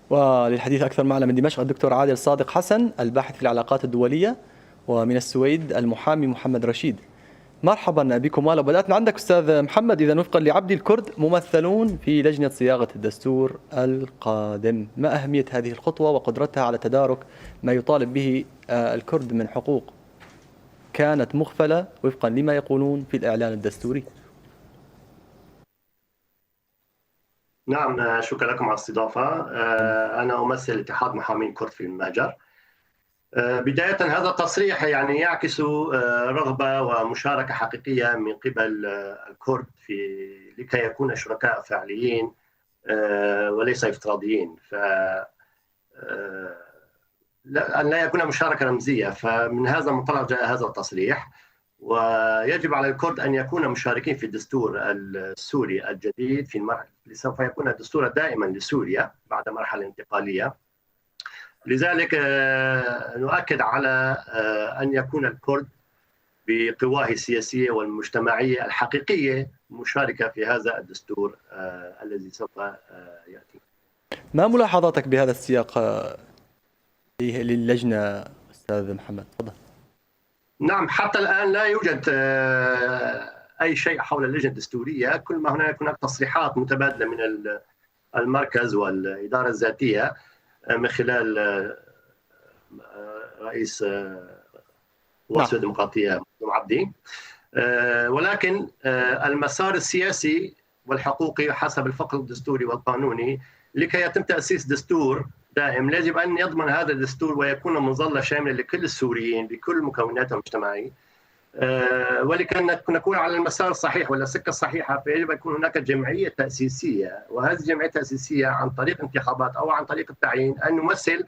وللحديث أكثر معنا من دمشق الدكتور عادل صادق حسن الباحث في العلاقات الدولية، ومن السويد المحامي محمد رشيد. مرحبا بكم. ولو بدأت من عندك أستاذ محمد، إذا وفقا لعبدي الكرد ممثلون في لجنة صياغة الدستور القادم، ما أهمية هذه الخطوة وقدرتها على تدارك ما يطالب به الكرد من حقوق كانت مغفلة وفقا لما يقولون في الإعلان الدستوري؟ نعم، شكرا لكم على الاستضافة. أنا أمثل اتحاد محامين كرد في المهجر. بداية هذا التصريح يعني يعكس رغبة ومشاركة حقيقية من قبل الكرد لكي يكونوا شركاء فعليين وليس افتراضيين، أن لا يكون مشاركة رمزية. فمن هذا المنطلق جاء هذا التصريح، ويجب على الكرد أن يكونوا مشاركين في الدستور السوري الجديد في المرحلة سوف يكون الدستور دائما لسوريا بعد مرحلة انتقالية. لذلك نؤكد على أن يكون الكرد بقواه السياسية والمجتمعية الحقيقية مشاركة في هذا الدستور الذي سوف يأتي. ما ملاحظاتك بهذا السياق للجنة أستاذ محمد؟ تفضل. نعم، حتى الآن لا يوجد أي شيء حول اللجنة الدستورية. كل ما هناك تصريحات متبادلة من المركز والإدارة الذاتية من خلال رئيس وسط الديمقراطية عبدي، ولكن المسار السياسي والحقوقي حسب الفقه الدستوري والقانوني لكي يتم تأسيس دستور دائم يجب أن يضمن هذا الدستور ويكون مظلة شاملة لكل السوريين بكل مكوناتهم المجتمعية، ولكي نكون على المسار الصحيح ولا السكة الصحيحة فيجب أن يكون هناك جمعية تأسيسية، وهذه الجمعية التأسيسية عن طريق انتخابات أو عن طريق التعيين أن نمثل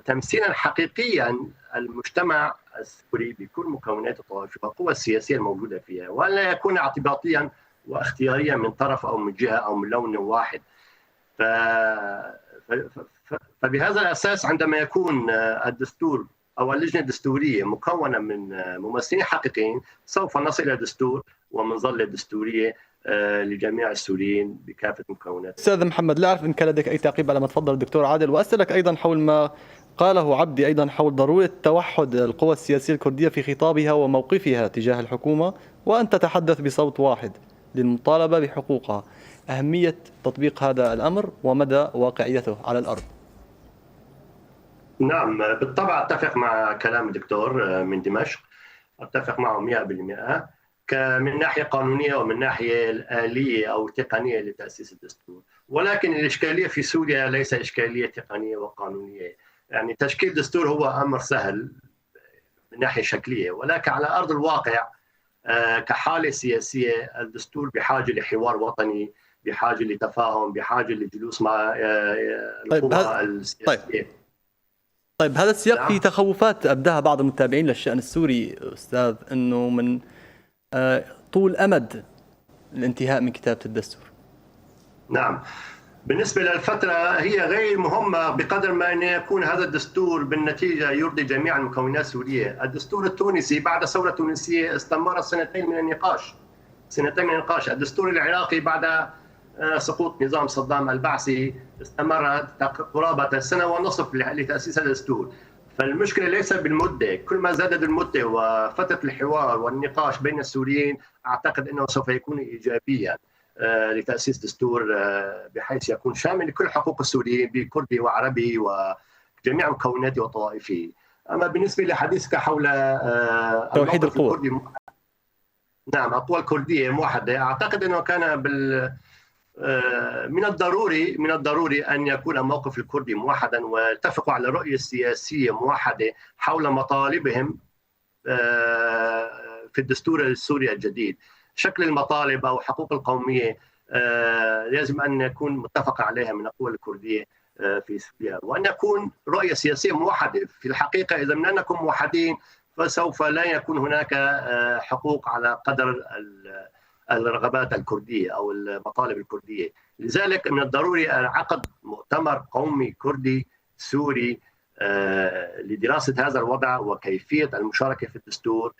تمثيلا حقيقيا المجتمع السوري بكل مكونات الطوائف والقوى السياسية الموجودة فيها، وأن لا يكون اعتباطيا واختياريا من طرف أو من جهة أو من لون واحد. فبهذا الأساس عندما يكون الدستور أو اللجنة الدستورية مكونة من ممثلين حقيقيين سوف نصل إلى دستور ومظلة دستورية لجميع السوريين بكافة مكونات. أستاذ محمد، لا أعرف إن كان لديك أي تعقيب على ما تفضل الدكتور عادل، وأسألك أيضا حول ما قاله عبدي أيضا حول ضرورة توحد القوى السياسية الكردية في خطابها وموقفها تجاه الحكومة، وأن تتحدث بصوت واحد للمطالبة بحقوقها. أهمية تطبيق هذا الأمر ومدى واقعيته على الأرض. نعم، بالطبع أتفق مع كلام الدكتور من دمشق، أتفق معه 100% من ناحية قانونية ومن ناحية الآلية أو تقنية لتأسيس الدستور. ولكن الإشكالية في سوريا ليس إشكالية تقنية وقانونية. يعني تشكيل دستور هو أمر سهل من ناحية شكلية، ولكن على أرض الواقع كحالة سياسية الدستور بحاجة لحوار وطني، بحاجة لتفاهم، بحاجة لجلوس مع القوى السياسية. طيب هذا السياق فيه تخوفات أبداها بعض المتابعين للشأن السوري أستاذ، أنه من طول أمد الانتهاء من كتابة الدستور. نعم، بالنسبة للفترة هي غير مهمة بقدر ما أن يكون هذا الدستور بالنتيجة يرضي جميع المكونات السورية. الدستور التونسي بعد الثورة التونسية استمر سنتين من النقاش. الدستور العراقي بعد سقوط نظام صدام البعثي استمر قرابة سنة ونصف لتأسيس الدستور. فالمشكلة ليس بالمدة، كل ما زادت المدة وفترة الحوار والنقاش بين السوريين أعتقد أنه سوف يكون إيجابيا لتأسيس دستور بحيث يكون شامل لكل حقوق السوريين بكردي وعربي وجميع مكوناته وطوائفه. أما بالنسبة لحديثك حول توحيد القوى، نعم، القوى الكردية موحدة، أعتقد أنه كان من الضروري أن يكون الموقف الكردي موحدا واتفقوا على رؤية سياسية موحدة حول مطالبهم في الدستور السوري الجديد. شكل المطالب أو حقوق القومية يجب أن يكون متفق عليها من القوى الكردية في سوريا، وأن يكون رؤية سياسية موحدة. في الحقيقة إذا لم نكن موحدين فسوف لا يكون هناك حقوق على قدر الرغبات الكردية أو المطالب الكردية. لذلك من الضروري عقد مؤتمر قومي كردي سوري لدراسة هذا الوضع وكيفية المشاركة في الدستور.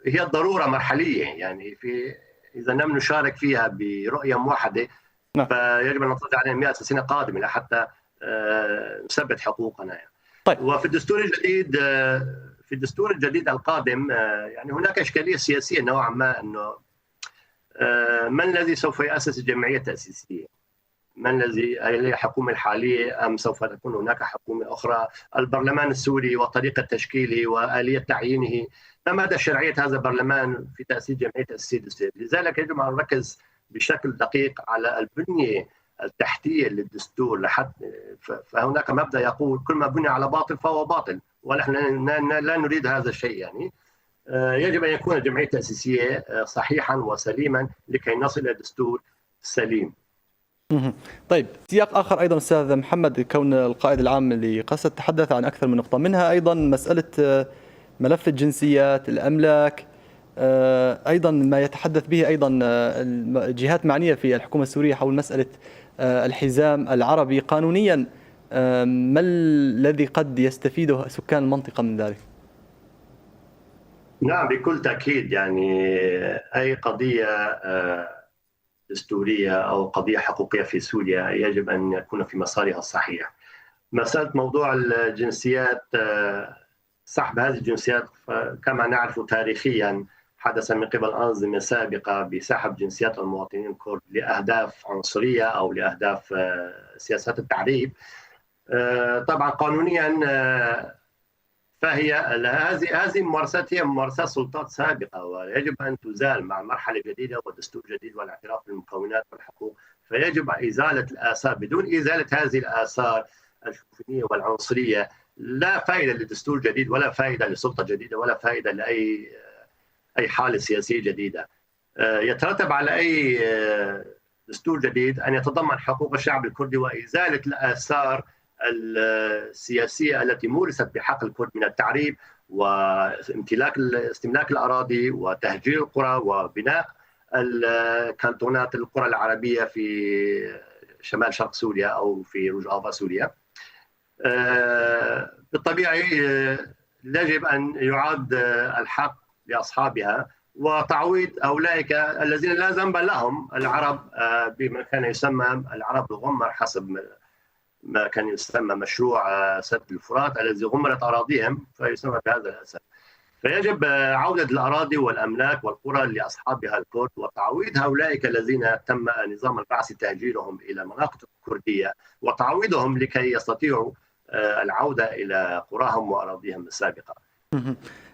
هي الضرورة مرحلية، يعني إذا لم نشارك فيها برؤية موحدة نعم. فيجب ان ننتظر عليهم 100 سنه قادمه لحتى نثبت حقوقنا يعني. طيب. وفي الدستور الجديد القادم يعني هناك اشكاليه سياسيه نوعا ما، انه من الذي سوف يأسس الجمعيه التأسيسيه؟ من الذي، هل هي الحكومه الحاليه ام سوف تكون هناك حكومه اخرى؟ البرلمان السوري وطريقه تشكيله واليه تعيينه، ما مدى شرعيه هذا البرلمان في تاسيس جمعيه تاسيس الدستور؟ لذلك يجب ان نركز بشكل دقيق على البنيه التحتيه للدستور فهناك مبدا يقول كل ما بني على باطل فهو باطل، ونحن لا نريد هذا الشيء يعني. يجب ان يكون الجمعيه التاسيسيه صحيحا وسليما لكي نصل الى دستور سليم. طيب، سياق آخر أيضا أستاذ محمد، كون القائد العام لقسد تحدث عن أكثر من نقطة، منها أيضا مسألة ملف الجنسيات، الأملاك، أيضا ما يتحدث به أيضا جهات معنية في الحكومة السورية حول مسألة الحزام العربي قانونيا. ما الذي قد يستفيده سكان المنطقة من ذلك؟ نعم بكل تأكيد، يعني أي قضية دستورية أو قضية حقوقية في سوريا يجب أن يكون في مسارها الصحيح. مسألة موضوع الجنسيات، سحب هذه الجنسيات كما نعرف تاريخيا حدث من قبل أنظمة سابقة بسحب جنسيات المواطنين الكرد لأهداف عنصرية أو لأهداف سياسات التعريب. طبعا قانونيا فهي هذه ممارسات هي ممارسات سلطات سابقه، ويجب ان تزال مع مرحله جديده ودستور جديد والاعتراف بالمكونات والحقوق. فيجب ازاله الاثار، بدون ازاله هذه الاثار الشوفينيه والعنصريه لا فائده لدستور جديد ولا فائده لسلطه جديده ولا فائده لاي حاله سياسيه جديده. يترتب على اي دستور جديد ان يتضمن حقوق الشعب الكردي وازاله الاثار السياسيه التي مورست بحق الكرد من التعريب واستملاك الاراضي وتهجير القرى وبناء الكانتونات القرى العربيه في شمال شرق سوريا او في رجاء سوريا. بالطبيعي يجب ان يعاد الحق لاصحابها وتعويض اولئك الذين لا ذنب لهم، العرب بما كان يسمى العرب الغمر حسب ما كان يسمى مشروع سد الفرات الذي غمرت أراضيهم فيسمى بهذا الاسم. فيجب عودة الأراضي والأملاك والقرى لأصحابها الكرد وتعويض هؤلاء الذين تم نظام البعث تهجيرهم إلى مناطق كردية وتعويضهم لكي يستطيعوا العودة إلى قراهم وأراضيهم السابقة.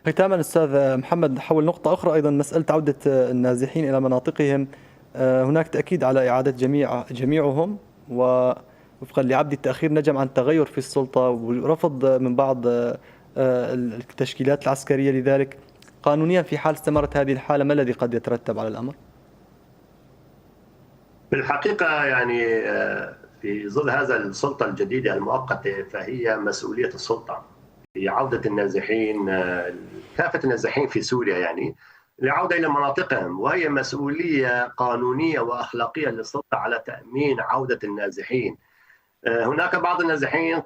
ختاما أستاذ محمد، حول نقطة أخرى أيضا، مسألة عودة النازحين إلى مناطقهم. هناك تأكيد على إعادة جميعهم، وفقا لعبد التأخير نجم عن تغير في السلطة ورفض من بعض التشكيلات العسكرية لذلك. قانونيا في حال استمرت هذه الحالة ما الذي قد يترتب على الأمر؟ بالحقيقة يعني في ظل هذا السلطة الجديدة المؤقتة فهي مسؤولية السلطة في عودة النازحين، كافة النازحين في سوريا يعني للعودة إلى مناطقهم، وهي مسؤولية قانونية وأخلاقية للسلطة على تأمين عودة النازحين. هناك بعض النازحين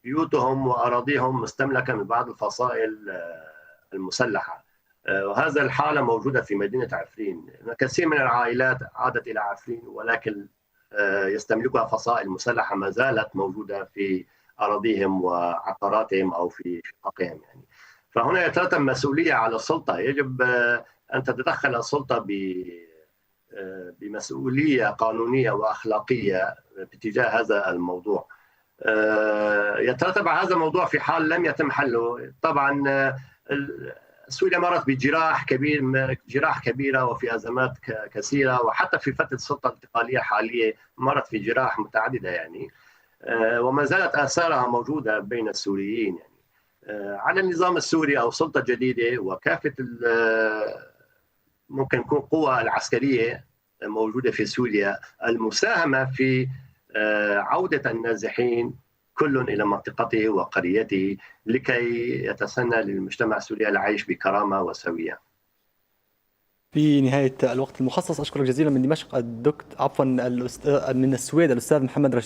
بيوتهم وأراضيهم مستملكة من بعض الفصائل المسلحة، وهذا الحالة موجودة في مدينة عفرين. كثير من العائلات عادت إلى عفرين ولكن يستملكها فصائل مسلحة ما زالت موجودة في أراضيهم وعقاراتهم أو في شققهم يعني. فهنا يترتب مسؤولية على السلطة، يجب أن تتدخل السلطة بمسؤولية قانونية وأخلاقية باتجاه هذا الموضوع. يترتب على هذا الموضوع في حال لم يتم حله. طبعا سوريا مرت بجراح كبيرة وفي أزمات كثيرة، وحتى في فترة السلطة الانتقالية الحالية مرت في جراح متعددة يعني، وما زالت آثارها موجودة بين السوريين يعني. على النظام السوري أو السلطة الجديدة وكافة ممكن تكون قوى العسكرية موجودة في سوريا المساهمة في عودة النازحين كل إلى منطقته وقريته لكي يتسنى للمجتمع السوري العيش بكرامة وسوية. في نهاية الوقت المخصص أشكرك جزيلا من دمشق من السويد الأستاذ محمد رشيد.